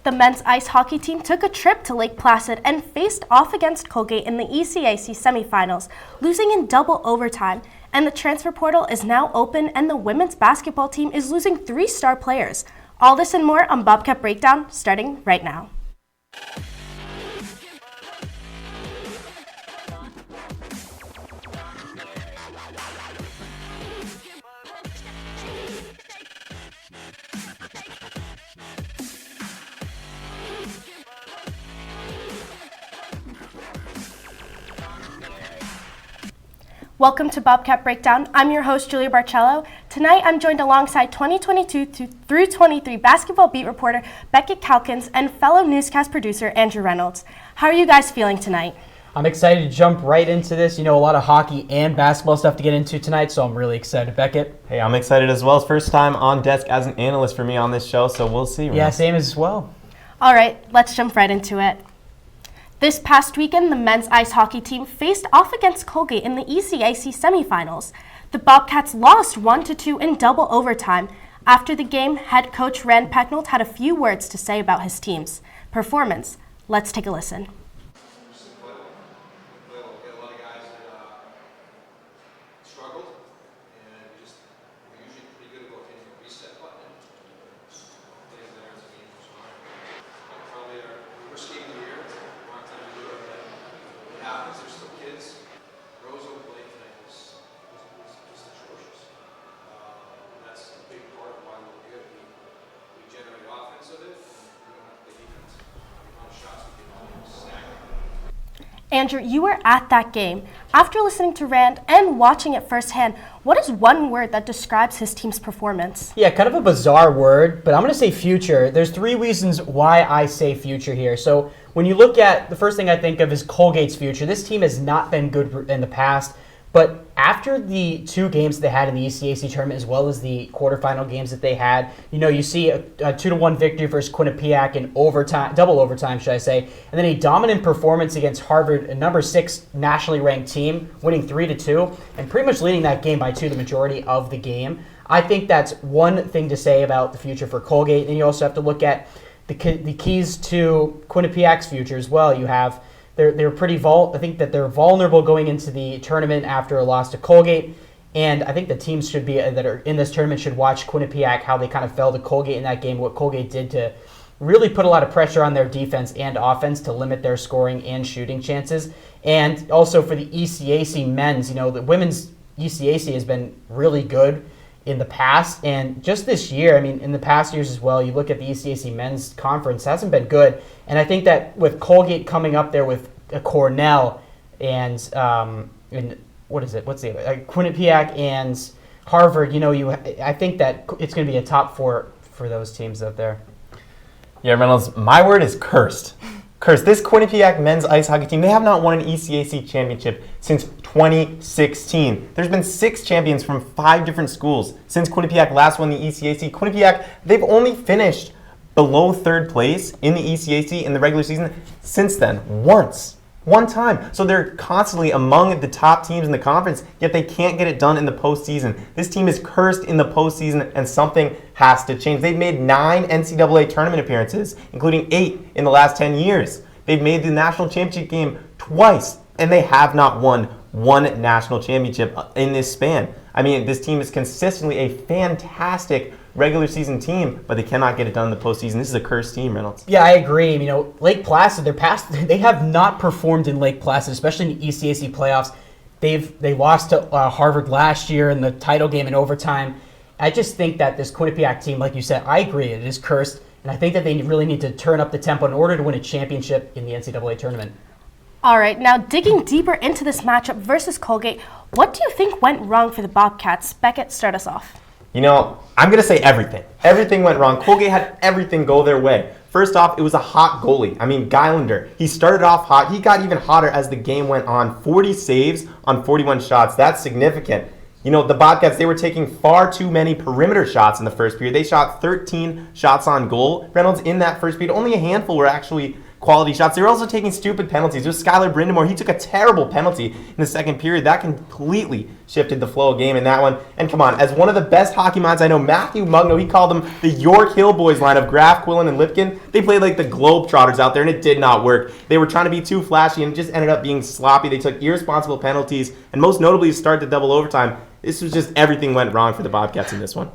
The men's ice hockey team took a trip to Lake Placid and faced off against Colgate in the ECAC semifinals, losing in double overtime. And the transfer portal is now open, and the women's basketball team is losing 3 star players. All this and more on Bobcat Breakdown, starting right now. Welcome to Bobcat Breakdown. I'm your host, Julia Barcello. Tonight, I'm joined alongside 2022 through 23 basketball beat reporter Beckett Calkins and fellow newscast producer Andrew Reynolds. How are you guys feeling tonight? I'm excited to jump right into this. You know, a lot of hockey and basketball stuff to get into tonight, so I'm really excited. Beckett? Hey, I'm excited as well. It's first time on desk as an analyst for me on this show, so we'll see. Yeah, same as well. All right, let's jump right into it. This past weekend, the men's ice hockey team faced off against Colgate in the ECAC semifinals. The Bobcats lost 1-2 in double overtime. After the game, head coach Rand Pecknold had a few words to say about his team's performance. Let's take a listen. Andrew, you were at that game. After listening to Rand and watching it firsthand, what is one word that describes his team's performance? Yeah, kind of a bizarre word, but I'm going to say future. There's 3 reasons why I say future here. So when you look at, the first thing I think of is Colgate's future. This team has not been good in the past, but after the 2 games they had in the ECAC tournament, as well as the quarterfinal games that they had, you know, you see a 2-1 victory versus Quinnipiac in overtime, double overtime, should I say, and then a dominant performance against Harvard, a number 6 nationally ranked team, winning 3-2, and pretty much leading that game by 2 the majority of the game. I think that's one thing to say about the future for Colgate. And you also have to look at the keys to Quinnipiac's future as well. You have They're pretty I think that they're vulnerable going into the tournament after a loss to Colgate, and I think the teams should be that are in this tournament should watch Quinnipiac, how they kind of fell to Colgate in that game, what Colgate did to really put a lot of pressure on their defense and offense to limit their scoring and shooting chances. And also for the ECAC men's, you know, the women's ECAC has been really good in the past, and just this year, I mean, in the past years as well, you look at the ECAC men's conference, hasn't been good. And I think that with Colgate coming up there with a Cornell and Quinnipiac and Harvard, you know, I think that it's going to be a top 4 for those teams out there. Yeah, Reynolds, my word is cursed. Cursed. This Quinnipiac men's ice hockey team, they have not won an ECAC championship since 2016. There's been 6 champions from 5 different schools since Quinnipiac last won the ECAC. Quinnipiac, they've only finished below 3rd place in the ECAC in the regular season since then, one time. So they're constantly among the top teams in the conference, yet they can't get it done in the postseason. This team is cursed in the postseason, and something has to change. They've made 9 NCAA tournament appearances, including 8 in the last 10 years. They've made the national championship game twice, and they have not won one national championship in this span. I mean, this team is consistently a fantastic regular season team, but they cannot get it done in the postseason. This is a cursed team, Reynolds. Yeah, I agree. You know, Lake Placid, they have not performed in Lake Placid, especially in the ECAC playoffs. They lost to Harvard last year in the title game in overtime. I just think that this Quinnipiac team, like you said, I agree, it is cursed, and I think that they really need to turn up the tempo in order to win a championship in the NCAA tournament. All right, now digging deeper into this matchup versus Colgate, what do you think went wrong for the Bobcats? Beckett, start us off. You know, I'm going to say everything. Everything went wrong. Colgate had everything go their way. First off, it was a hot goalie. I mean, Geilander, he started off hot. He got even hotter as the game went on. 40 saves on 41 shots. That's significant. You know, the Bobcats, they were taking far too many perimeter shots in the first period. They shot 13 shots on goal. Reynolds, in that first period, only a handful were actually quality shots. They were also taking stupid penalties. There's Skylar Brindamore. He took a terrible penalty in the second period. That completely shifted the flow of game in that one. And come on, as one of the best hockey minds I know, Matthew Mugno, he called them the York Hill Boys line of Graf, Quillen, and Lipkin. They played like the Globetrotters out there, and it did not work. They were trying to be too flashy, and it just ended up being sloppy. They took irresponsible penalties, and most notably, start to double overtime. This was just everything went wrong for the Bobcats in this one.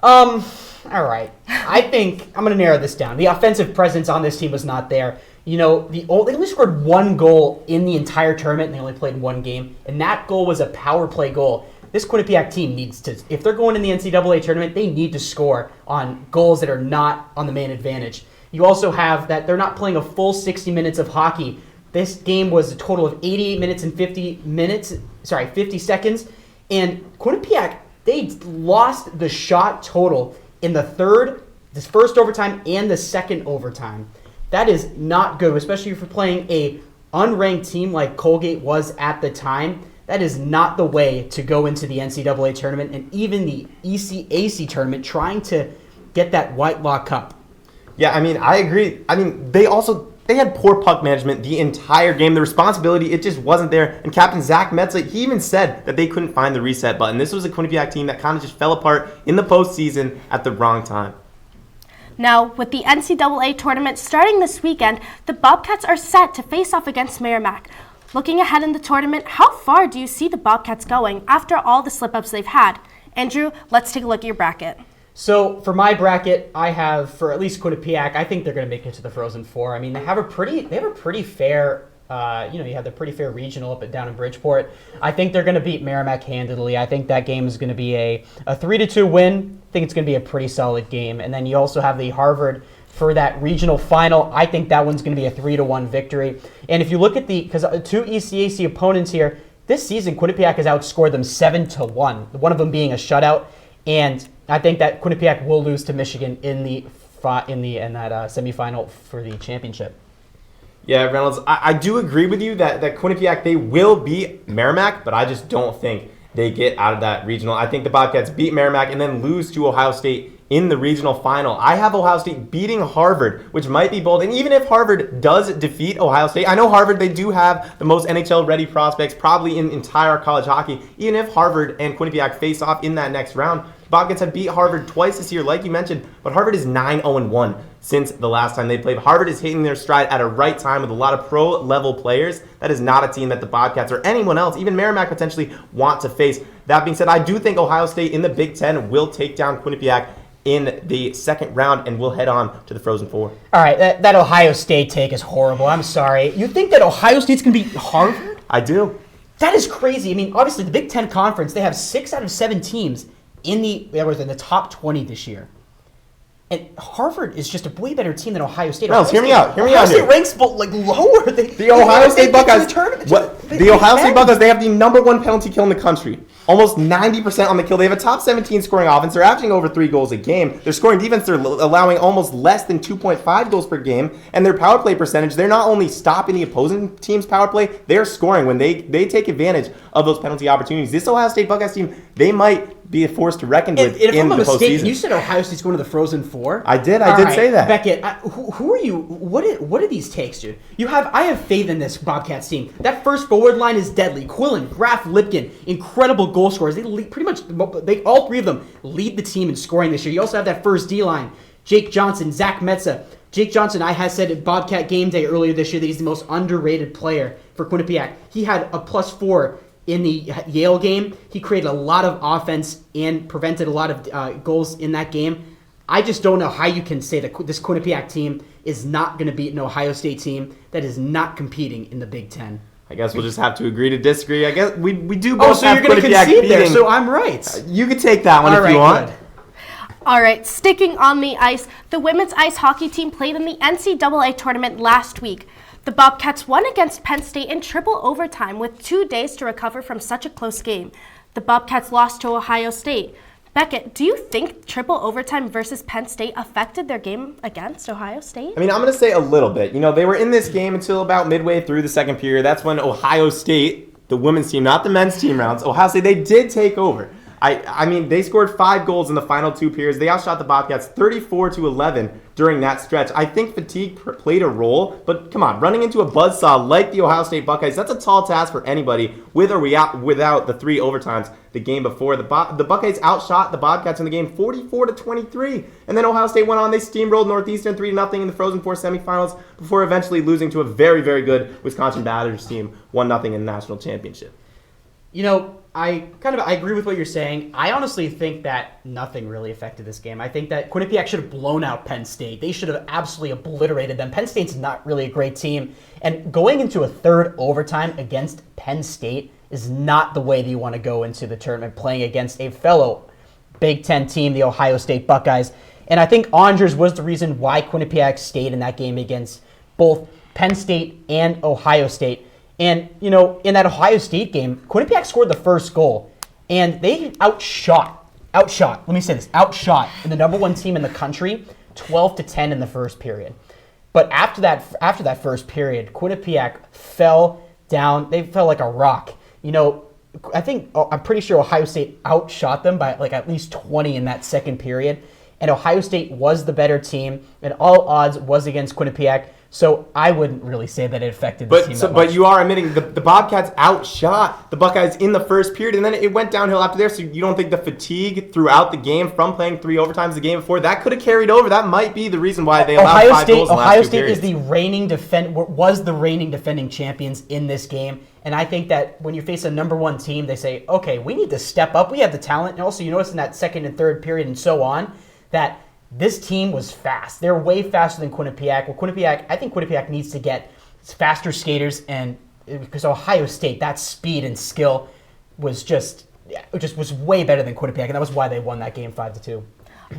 All right. I think I'm going to narrow this down. The offensive presence on this team was not there. You know, they only scored one goal in the entire tournament, and they only played one game, and that goal was a power play goal. This Quinnipiac team needs to, if they're going in the NCAA tournament, they need to score on goals that are not on the main advantage. You also have that they're not playing a full 60 minutes of hockey. This game was a total of 88 minutes and 50 seconds, and Quinnipiac, they lost the shot total in this first overtime and the second overtime. That is not good, especially if you're playing a unranked team like Colgate was at the time. That is not the way to go into the NCAA tournament and even the ECAC tournament trying to get that Whitelaw Cup. Yeah, I mean, I agree. I mean, they had poor puck management the entire game. The responsibility, it just wasn't there. And Captain Zach Metza, he even said that they couldn't find the reset button. This was a Quinnipiac team that kind of just fell apart in the postseason at the wrong time. Now, with the NCAA tournament starting this weekend, the Bobcats are set to face off against Merrimack. Looking ahead in the tournament, how far do you see the Bobcats going after all the slip-ups they've had? Andrew, let's take a look at your bracket. So for my bracket, I have for at least Quinnipiac, I think they're going to make it to the Frozen Four. I mean, they have a pretty fair, you have the pretty fair regional up and down in Bridgeport. I think they're going to beat Merrimack handedly. I think that game is going to be a 3-2 win. I think it's going to be a pretty solid game. And then you also have the Harvard for that regional final. I think that one's going to be a 3-1 victory. And if you look at because two ECAC opponents here this season, Quinnipiac has outscored them 7-1. One of them being a shutout, and I think that Quinnipiac will lose to Michigan in that semifinal for the championship. Yeah, Reynolds, I do agree with you that Quinnipiac, they will beat Merrimack, but I just don't think they get out of that regional. I think the Bobcats beat Merrimack and then lose to Ohio State in the regional final. I have Ohio State beating Harvard, which might be bold. And even if Harvard does defeat Ohio State, I know Harvard, they do have the most NHL-ready prospects probably in entire college hockey. Even if Harvard and Quinnipiac face off in that next round, Bobcats have beat Harvard twice this year, like you mentioned, but Harvard is 9-1 since the last time they played. Harvard is hitting their stride at a right time with a lot of pro-level players. That is not a team that the Bobcats or anyone else, even Merrimack, potentially want to face. That being said, I do think Ohio State in the Big Ten will take down Quinnipiac in the second round and will head on to the Frozen Four. All right, that Ohio State take is horrible. I'm sorry. You think that Ohio State's going to beat Harvard? I do. That is crazy. I mean, obviously, the Big Ten Conference, they have 6 out of 7 teams in the top 20 this year. And Harvard is just a way better team than Ohio State. Reynolds, hear me out. Ohio State ranks lower. The Ohio State Buckeyes. The Ohio State Buckeyes. They have the number 1 penalty kill in the country. Almost 90% on the kill. They have a top 17 scoring offense. They're averaging over 3 goals a game. Their scoring defense, they're allowing almost less than 2.5 goals per game. And their power play percentage, they're not only stopping the opposing team's power play, they're scoring when they take advantage of those penalty opportunities. This Ohio State Buckeyes team, they might be a force to reckon with if in I'm the mistaken, postseason. you said Ohio State's going to the Frozen Four? I did say that. Beckett, who are you? What are these takes, dude? I have faith in this Bobcats team. That first forward line is deadly. Quillen, Graf, Lipkin, incredible goal scorers. They all three of them lead the team in scoring this year. You also have that first D line, Jake Johnson, Zach Metza. Jake Johnson, I had said at Bobcat Game Day earlier this year that he's the most underrated player for Quinnipiac. He had a +4 in the Yale game. He created a lot of offense and prevented a lot of goals in that game. I just don't know how you can say that this Quinnipiac team is not going to beat an Ohio State team that is not competing in the Big Ten. I guess we'll just have to agree to disagree. I guess we do both so have you're going to Quinnipiac concede beating. there, so I'm right. You could take that one if you want. Good. All right, sticking on the ice, the women's ice hockey team played in the NCAA tournament last week. The Bobcats won against Penn State in triple overtime with 2 days to recover from such a close game. The Bobcats lost to Ohio State. Beckett, do you think triple overtime versus Penn State affected their game against Ohio State? I mean, I'm going to say a little bit. You know, they were in this game until about midway through the second period. That's when Ohio State, the women's team, not the men's team rounds, Ohio State, they did take over. I mean, they scored 5 goals in the final 2 periods. They outshot the Bobcats 34-11 during that stretch. I think fatigue played a role, but come on, running into a buzzsaw like the Ohio State Buckeyes, that's a tall task for anybody, with or without the 3 overtimes the game before. The Buckeyes outshot the Bobcats in the game 44-23, and then Ohio State went on. They steamrolled Northeastern 3-0 in the Frozen Four semifinals before eventually losing to a very, very good Wisconsin Badgers team 1-0 in the national championship. You know, I agree with what you're saying. I honestly think that nothing really affected this game. I think that Quinnipiac should have blown out Penn State. They should have absolutely obliterated them. Penn State's not really a great team. And going into a third overtime against Penn State is not the way that you want to go into the tournament, playing against a fellow Big Ten team, the Ohio State Buckeyes. And I think Andres was the reason why Quinnipiac stayed in that game against both Penn State and Ohio State. And, you know, in that Ohio State game, Quinnipiac scored the first goal, and they outshot the number 1 team in the country, 12-10 in the first period. But after that first period, Quinnipiac fell down. They fell like a rock. You know, I'm pretty sure Ohio State outshot them by like at least 20 in that second period. And Ohio State was the better team, and all odds was against Quinnipiac. So I wouldn't really say that it affected the team that much. But you are admitting the Bobcats outshot the Buckeyes in the first period, and then it went downhill after there. So you don't think the fatigue throughout the game from playing 3 overtimes the game before, that could have carried over? That might be the reason why they allowed 5 goals in the last 2 Ohio State periods. was the reigning defending champions in this game. And I think that when you face a number 1 team, they say, okay, we need to step up. We have the talent. And also, you notice in that second and third period and so on, that this team was fast. They're way faster than Quinnipiac. Well, I think Quinnipiac needs to get faster skaters, and because Ohio State, that speed and skill was just was way better than Quinnipiac, and that was why they won that game 5-2.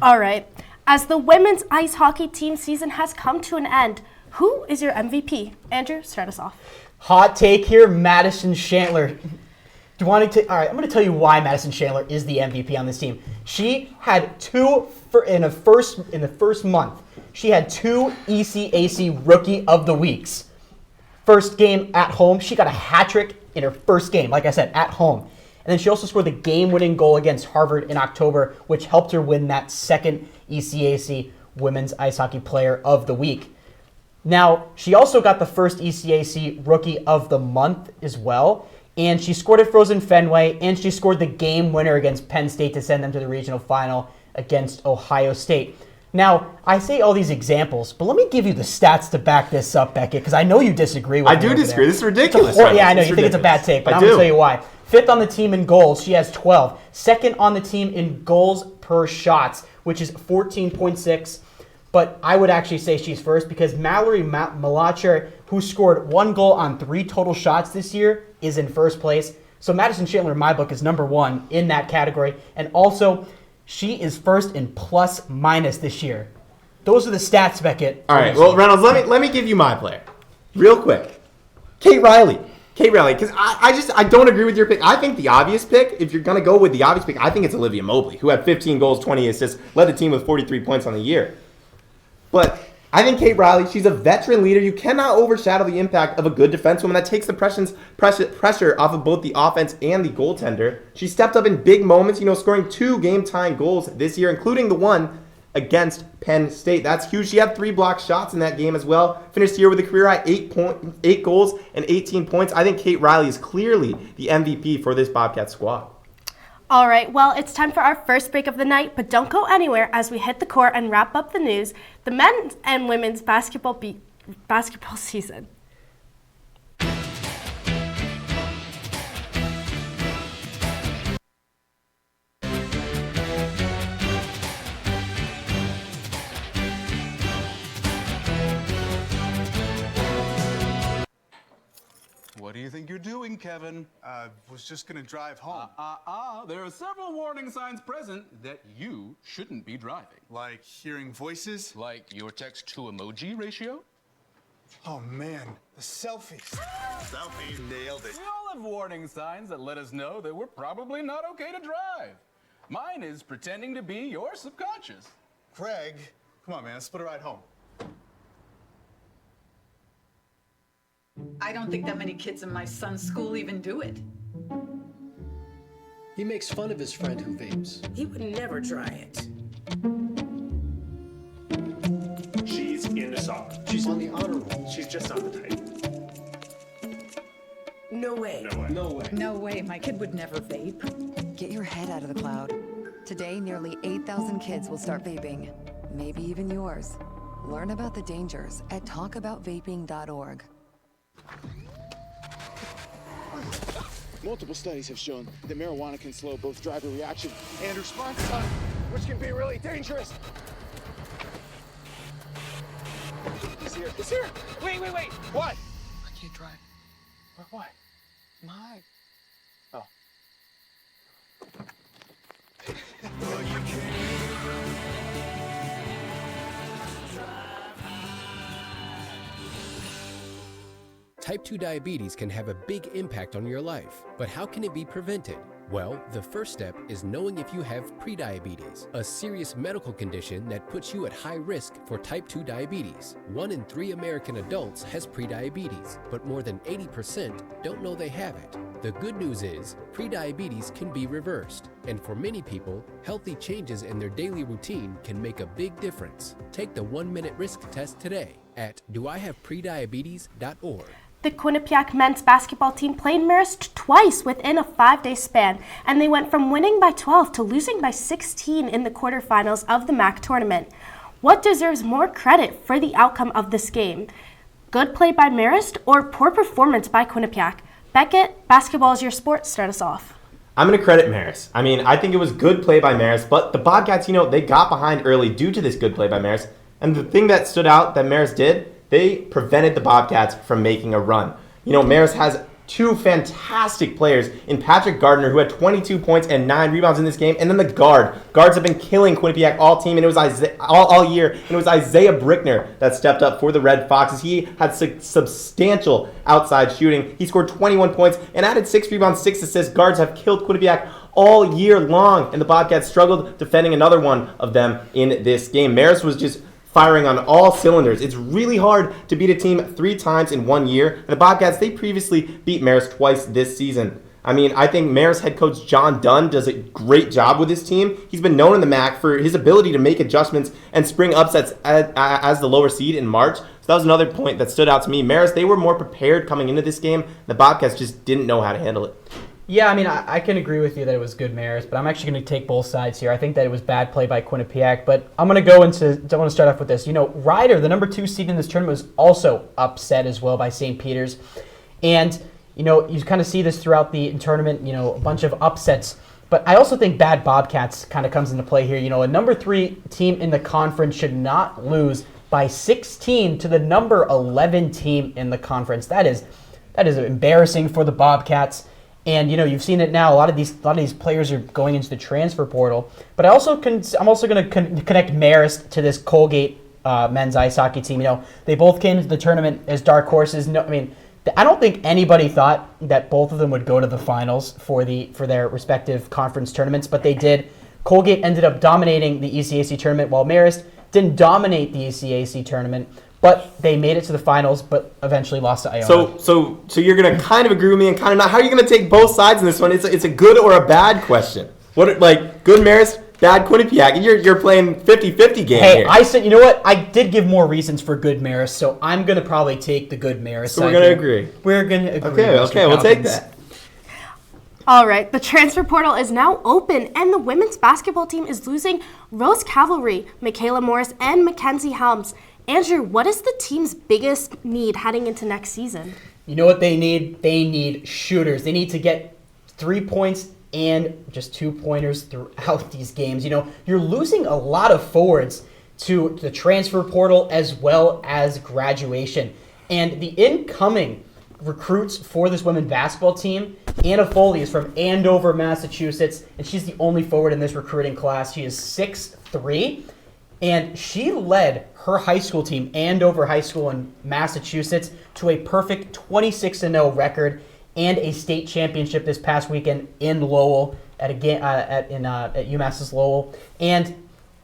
All right. As the women's ice hockey team season has come to an end, who is your MVP? Andrew, start us off. Hot take here, Madison Chandler. Do you want to? All right, I'm going to tell you why Madison Chandler is the MVP on this team. She had in the first month. She had 2 ECAC Rookie of the Weeks. First game at home, she got a hat trick in her first game. Like I said, at home, and then she also scored the game-winning goal against Harvard in October, which helped her win that second ECAC Women's Ice Hockey Player of the Week. Now, she also got the first ECAC Rookie of the Month as well. And she scored at Frozen Fenway, and she scored the game winner against Penn State to send them to the regional final against Ohio State. Now, I say all these examples, but let me give you the stats to back this up, Beckett, because I know you disagree with me. I do disagree. There. This is ridiculous. Yeah, I know. You think it's a bad take, but I'm going to tell you why. 5th on the team in goals, she has 12. 2nd on the team in goals per shots, which is 14.6. But I would actually say she's first because Mallory Malacher, who scored 1 goal on 3 total shots this year, is in first place. So Madison Chandler, in my book, is number 1 in that category. And also, she is first in plus-minus this year. Those are the stats, Beckett. All right, well, Reynolds, let me give you my player. Real quick. Kate Riley, because I don't agree with your pick. I think the obvious pick, if you're going to go with the obvious pick, I think it's Olivia Mobley, who had 15 goals, 20 assists, led the team with 43 points on the year. But I think Kate Riley, she's a veteran leader. You cannot overshadow the impact of a good defensewoman that takes the pressure off of both the offense and the goaltender. She stepped up in big moments, scoring 2 game-tying goals this year, including the one against Penn State. That's huge. She had 3 blocked shots in that game as well. Finished the year with a career high 8 goals and 18 points. I think Kate Riley is clearly the MVP for this Bobcat squad. All right, well, it's time for our first break of the night, but don't go anywhere as we hit the court and wrap up the news, the men's and women's basketball season. What do you think you're doing, Kevin? Was just gonna drive home. There are several warning signs present that you shouldn't be driving. Like hearing voices? Like your text-to-emoji ratio? Oh man, the selfies. Selfie, nailed it. We all have warning signs that let us know that we're probably not okay to drive. Mine is pretending to be your subconscious. Craig, come on man, let's split a ride home. I don't think that many kids in my son's school even do it. He makes fun of his friend who vapes. He would never try it. She's into soccer. She's on the honor roll. She's just not the type. No way. No way. No way. No way, my kid would never vape. Get your head out of the cloud. Today, nearly 8,000 kids will start vaping. Maybe even yours. Learn about the dangers at talkaboutvaping.org. Multiple studies have shown that marijuana can slow both driver reaction and response time, which can be really dangerous. It's here. It's here. Wait. What? I can't drive. Why? My. Oh. Type 2 diabetes can have a big impact on your life, but how can it be prevented? Well, the first step is knowing if you have prediabetes, a serious medical condition that puts you at high risk for type 2 diabetes. 1 in 3 American adults has prediabetes, but more than 80% don't know they have it. The good news is, prediabetes can be reversed, and for many people, healthy changes in their daily routine can make a big difference. Take the 1-minute risk test today at doihaveprediabetes.org. The Quinnipiac men's basketball team played Marist twice within a 5-day span, and they went from winning by 12 to losing by 16 in the quarterfinals of the MAC tournament. What deserves more credit for the outcome of this game? Good play by Marist or poor performance by Quinnipiac? Beckett, basketball is your sport. Start us off. I'm going to credit Marist. I mean, I think it was good play by Marist, but the Bobcats, they got behind early due to this good play by Marist. And the thing that stood out that Marist did, they prevented the Bobcats from making a run. Marist has 2 fantastic players in Patrick Gardner, who had 22 points and 9 rebounds in this game, and then the guards have been killing Quinnipiac all team, and it was all year. And it was Isaiah Brickner that stepped up for the Red Foxes. He had substantial outside shooting. He scored 21 points and added 6 rebounds, 6 assists. Guards have killed Quinnipiac all year long, and the Bobcats struggled defending another one of them in this game. Marist was just firing on all cylinders. It's really hard to beat a team 3 times in 1 year. And the Bobcats, they previously beat Marist twice this season. I mean, I think Marist head coach John Dunn does a great job with his team. He's been known in the MAC for his ability to make adjustments and spring upsets as the lower seed in March. So that was another point that stood out to me. Marist, they were more prepared coming into this game. The Bobcats just didn't know how to handle it. Yeah, I mean, I can agree with you that it was good Marist, but I'm actually going to take both sides here. I think that it was bad play by Quinnipiac, but I want to start off with this. Ryder, the number 2 seed in this tournament, was also upset as well by St. Peter's. And, you kind of see this throughout the tournament, a bunch of upsets. But I also think bad Bobcats kind of comes into play here. A number 3 team in the conference should not lose by 16 to the number 11 team in the conference. That is embarrassing for the Bobcats. And you've seen it now. A lot of these players are going into the transfer portal. But I'm also going to connect Marist to this Colgate men's ice hockey team. They both came into the tournament as dark horses. I don't think anybody thought that both of them would go to the finals for their respective conference tournaments, but they did. Colgate ended up dominating the ECAC tournament, while Marist didn't dominate the ECAC tournament. But they made it to the finals, but eventually lost to Iona. So you're going to kind of agree with me and kind of not. How are you going to take both sides in this one? It's a good or a bad question. Good Marist, bad Quinnipiac. You're playing 50-50 game here. I said, you know what? I did give more reasons for good Marist, so I'm going to probably take the good Marist. So we're going to agree. We're going to agree. Okay, we'll take that. All right, the transfer portal is now open, and the women's basketball team is losing Rose Cavalry, Michaela Morris, and Mackenzie Helms. Andrew, what is the team's biggest need heading into next season? You know what they need? They need shooters. They need to get 3 points and just 2-pointers throughout these games. You're losing a lot of forwards to the transfer portal as well as graduation. And the incoming recruits for this women's basketball team, Anna Foley is from Andover, Massachusetts, and she's the only forward in this recruiting class. She is 6'3", and she led her high school team, Andover High School in Massachusetts, to a perfect 26-0 record and a state championship this past weekend in Lowell at UMass's Lowell. And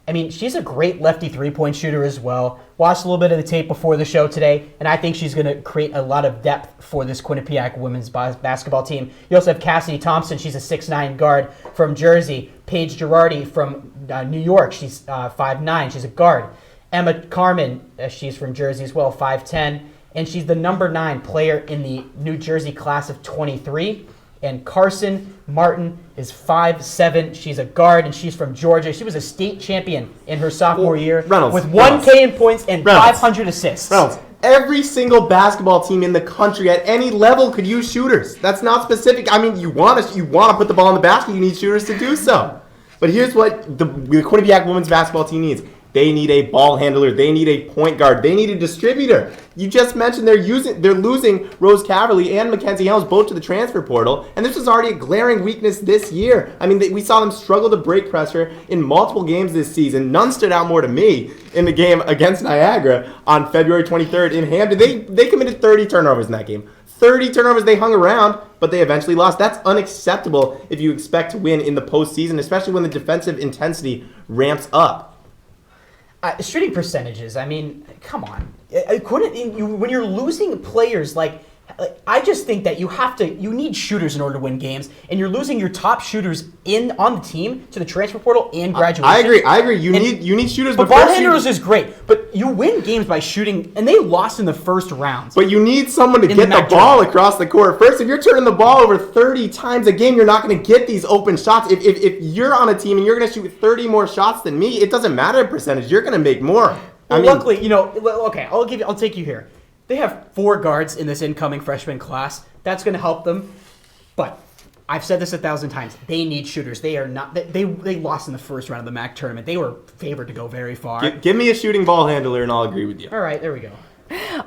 I mean, she's a great lefty three-point shooter as well. Watched a little bit of the tape before the show today, and I think she's going to create a lot of depth for this Quinnipiac women's basketball team. You also have Cassidy Thompson. She's a 6'9" guard from Jersey. Paige Girardi from New York. She's 5'9". She's a guard. Emma Carmen, she's from Jersey as well, 5'10". And she's the number 9 player in the New Jersey class of 23. And Carson Martin is 5'7". She's a guard, and she's from Georgia. She was a state champion in her sophomore year with 1K in points and 500 assists. Reynolds, every single basketball team in the country at any level could use shooters. That's not specific. I mean, you want to put the ball in the basket, you need shooters to do so. But here's what the Quinnipiac women's basketball team needs. They need a ball handler. They need a point guard. They need a distributor. You just mentioned they're losing Rose Caverly and Mackenzie Helms both to the transfer portal, and this was already a glaring weakness this year. I mean, we saw them struggle to break pressure in multiple games this season. None stood out more to me in the game against Niagara on February 23rd in Hampton. They committed 30 turnovers in that game. 30 turnovers, they hung around, but they eventually lost. That's unacceptable if you expect to win in the postseason, especially when the defensive intensity ramps up. Shooting percentages, I mean, come on. When you're losing players I just think that you need shooters in order to win games, and you're losing your top shooters on the team to the transfer portal and graduation. I agree. You need shooters. But ball handlers is great, but you win games by shooting, and they lost in the first round. But you need someone to get the ball across the court. First, if you're turning the ball over 30 times a game, you're not going to get these open shots. If you're on a team and you're going to shoot 30 more shots than me, it doesn't matter in percentage. You're going to make more. Luckily, okay, I'll take you here. They have 4 guards in this incoming freshman class. That's going to help them. But I've said this 1,000 times. They need shooters. They are not. They lost in the first round of the MAC tournament. They were favored to go very far. Give me a shooting ball handler, and I'll agree with you. All right, there we go.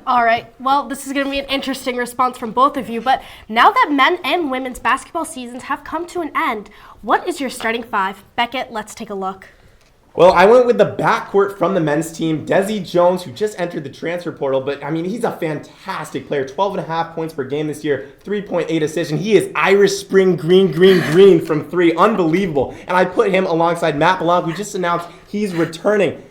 All right. Well, this is going to be an interesting response from both of you. But now that men and women's basketball seasons have come to an end, what is your starting 5? Beckett, let's take a look. Well, I went with the backcourt from the men's team. Desi Jones, who just entered the transfer portal, but I mean, he's a fantastic player. 12.5 points per game this year, 3.8 assists, and he is Irish Spring green from 3. Unbelievable. And I put him alongside Matt Blanc, who just announced he's returning.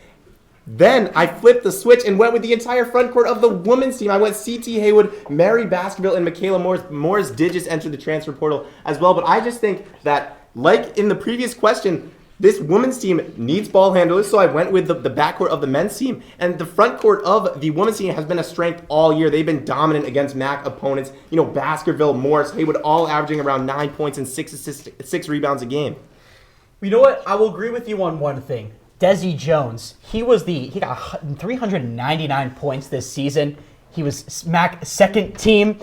Then I flipped the switch and went with the entire front court of the women's team. I went C.T. Haywood, Mary Baskerville, and Michaela Morris. Morris did just enter the transfer portal as well, but I just think that, like in the previous question, this women's team needs ball handlers, so I went with the backcourt of the men's team. And the front court of the women's team has been a strength all year. They've been dominant against MAC opponents. Baskerville, Morris, Haywood, all averaging around 9 points and 6 rebounds a game. You know what? I will agree with you on one thing. Desi Jones, he got 399 points this season. He was MAC second team.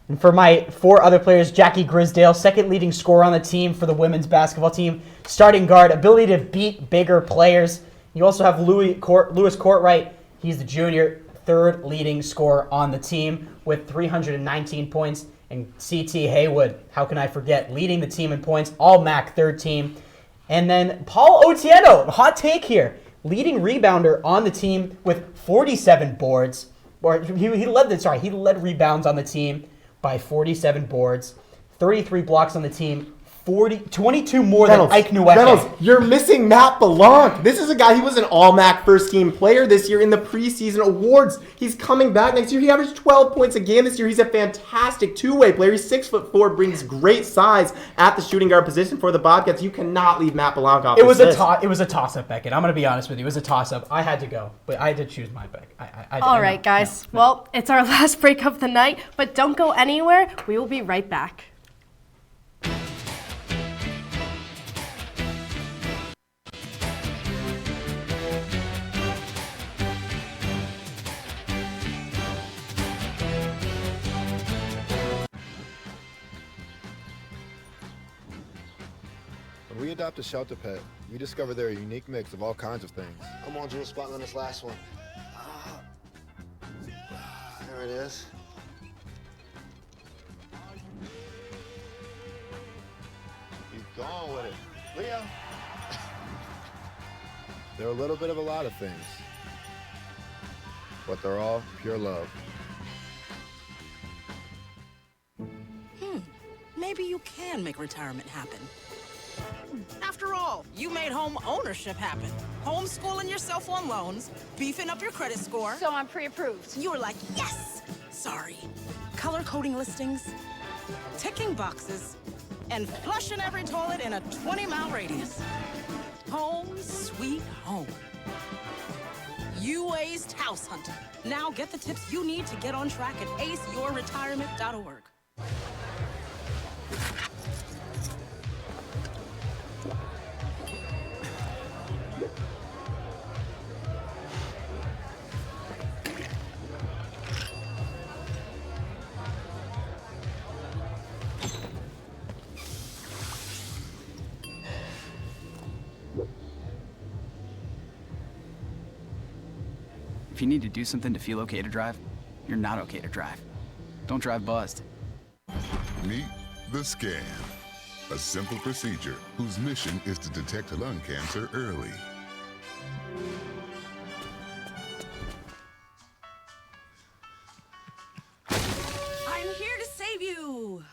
And for my 4 other players, Jackie Grisdale, second leading scorer on the team for the women's basketball team. Starting guard, ability to beat bigger players. You also have Lewis Courtwright. He's the junior, third leading scorer on the team with 319 points. And C.T. Haywood, how can I forget, leading the team in points, all MAC third team. And then Paul Otieno, hot take here, leading rebounder on the team with 47 boards. Or he led rebounds on the team by 47 boards, 33 blocks on the team, 22 more than Ike Nweke. Reynolds, you're missing Matt Blanc. This is a guy, he was an all-MAC first-team player this year in the preseason awards. He's coming back next year. He averaged 12 points a game this year. He's a fantastic two-way player. He's 6'4", brings great size at the shooting guard position for the Bobcats. You cannot leave Matt Blanc off this list. It was a toss-up, Beckett. I'm going to be honest with you. It was a toss-up. I had to go, but I had to choose my pick. All right, guys. No. Well, it's our last break of the night, but don't go anywhere. We will be right back. When we adopt a shelter pet, we discover they're a unique mix of all kinds of things. Come on, Drew, spot on this last one. There it is. Keep going with it. Leo. They're a little bit of a lot of things, but they're all pure love. Maybe you can make retirement happen. After all, you made home ownership happen. Homeschooling yourself on loans, beefing up your credit score. So I'm pre-approved. You were like, yes! Sorry. Color coding listings, ticking boxes, and flushing every toilet in a 20-mile radius. Home sweet home. You aced house hunting. Now get the tips you need to get on track at aceyourretirement.org. If you need to do something to feel okay to drive, you're not okay to drive. Don't drive buzzed. Meet the scan, a simple procedure whose mission is to detect lung cancer early. I'm here to save you.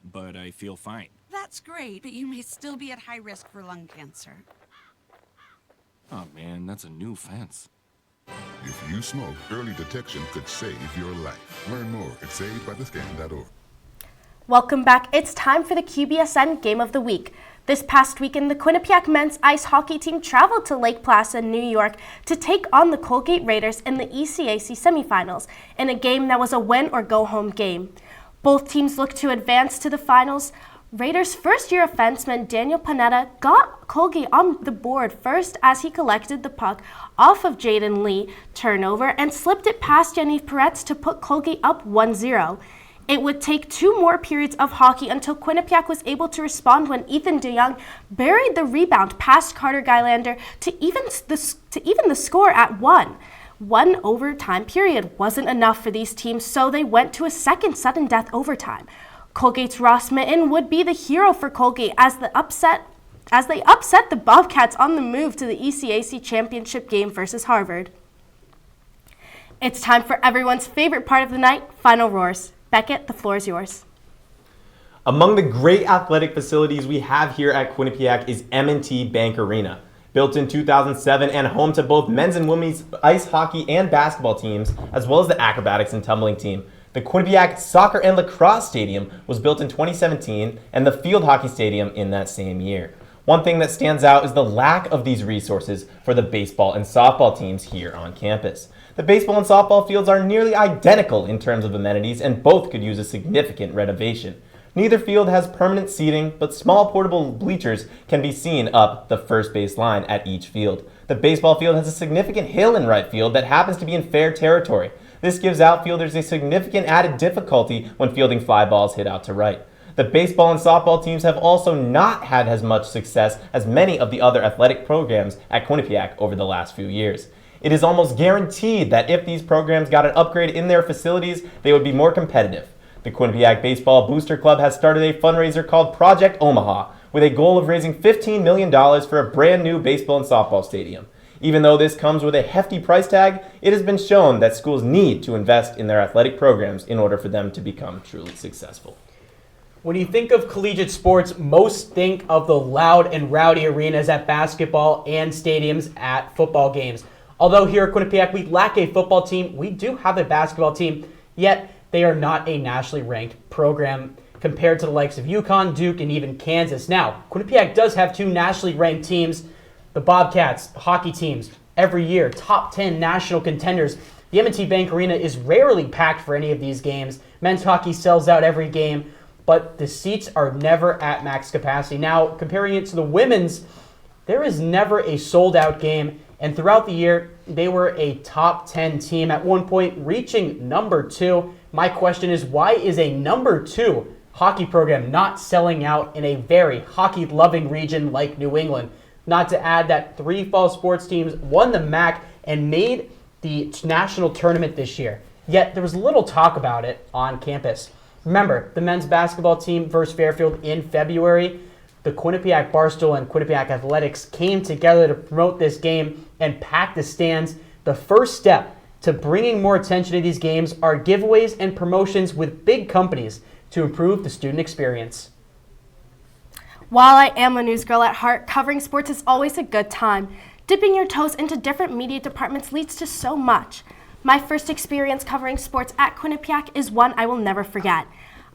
But I feel fine. That's great, but you may still be at high risk for lung cancer. Oh man, that's a new fence. If you smoke, early detection could save your life. Learn more at savedbythescan.org. Welcome back. It's time for the QBSN Game of the Week. This past weekend, the Quinnipiac men's ice hockey team traveled to Lake Placid, New York to take on the Colgate Raiders in the ECAC semifinals in a game that was a win-or-go-home game. Both teams looked to advance to the finals. Raiders' first-year offenseman Daniel Panetta got Colgate on the board first as he collected the puck off of Jaden Lee turnover and slipped it past Yaniv Peretz to put Colgate up 1-0. It would take 2 more periods of hockey until Quinnipiac was able to respond when Ethan DeYoung buried the rebound past Carter Gylander to even the score at 1. One overtime period wasn't enough for these teams, so they went to a second sudden death overtime. Colgate's Ross Mitten would be the hero for Colgate as they upset the Bobcats on the move to the ECAC championship game versus Harvard. It's time for everyone's favorite part of the night, Final Roars. Beckett, the floor is yours. Among the great athletic facilities we have here at Quinnipiac is M&T Bank Arena. Built in 2007 and home to both men's and women's ice hockey and basketball teams, as well as the acrobatics and tumbling team. The Quinnipiac Soccer and Lacrosse Stadium was built in 2017 and the Field Hockey Stadium in that same year. One thing that stands out is the lack of these resources for the baseball and softball teams here on campus. The baseball and softball fields are nearly identical in terms of amenities and both could use a significant renovation. Neither field has permanent seating, but small portable bleachers can be seen up the first base line at each field. The baseball field has a significant hill in right field that happens to be in fair territory. This gives outfielders a significant added difficulty when fielding fly balls hit out to right. The baseball and softball teams have also not had as much success as many of the other athletic programs at Quinnipiac over the last few years. It is almost guaranteed that if these programs got an upgrade in their facilities, they would be more competitive. The Quinnipiac Baseball Booster Club has started a fundraiser called Project Omaha, with a goal of raising $15 million for a brand new baseball and softball stadium. Even though this comes with a hefty price tag, it has been shown that schools need to invest in their athletic programs in order for them to become truly successful. When you think of collegiate sports, most think of the loud and rowdy arenas at basketball and stadiums at football games. Although here at Quinnipiac we lack a football team, we do have a basketball team, yet they are not a nationally ranked program compared to the likes of UConn, Duke, and even Kansas. Now, Quinnipiac does have 2 nationally ranked teams, the Bobcats, the hockey teams, every year, top 10 national contenders. The M&T Bank Arena is rarely packed for any of these games. Men's hockey sells out every game, but the seats are never at max capacity. Now, comparing it to the women's, there is never a sold-out game, and throughout the year, they were a top 10 team, at one point reaching number 2. My question is, why is a number 2 hockey program not selling out in a very hockey-loving region like New England? Not to add that 3 fall sports teams won the MAC and made the national tournament this year. Yet there was little talk about it on campus. Remember, the men's basketball team versus Fairfield in February, the Quinnipiac Barstool and Quinnipiac Athletics came together to promote this game and pack the stands. The first step to bringing more attention to these games are giveaways and promotions with big companies to improve the student experience. While I am a news girl at heart, covering sports is always a good time. Dipping your toes into different media departments leads to so much. My first experience covering sports at Quinnipiac is one I will never forget.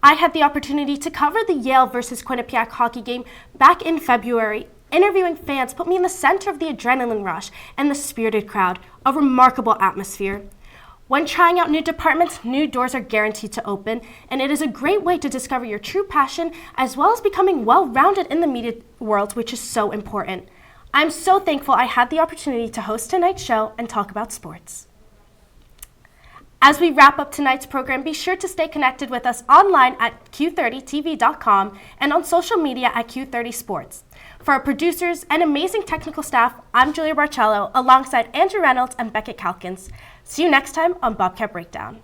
I had the opportunity to cover the Yale versus Quinnipiac hockey game back in February. Interviewing fans put me in the center of the adrenaline rush and the spirited crowd, a remarkable atmosphere. When trying out new departments, new doors are guaranteed to open, and it is a great way to discover your true passion as well as becoming well-rounded in the media world, which is so important. I'm so thankful I had the opportunity to host tonight's show and talk about sports. As we wrap up tonight's program, be sure to stay connected with us online at q30tv.com and on social media at Q30Sports. For our producers and amazing technical staff, I'm Julia Barcello alongside Andrew Reynolds and Beckett Calkins. See you next time on Bobcat Breakdown.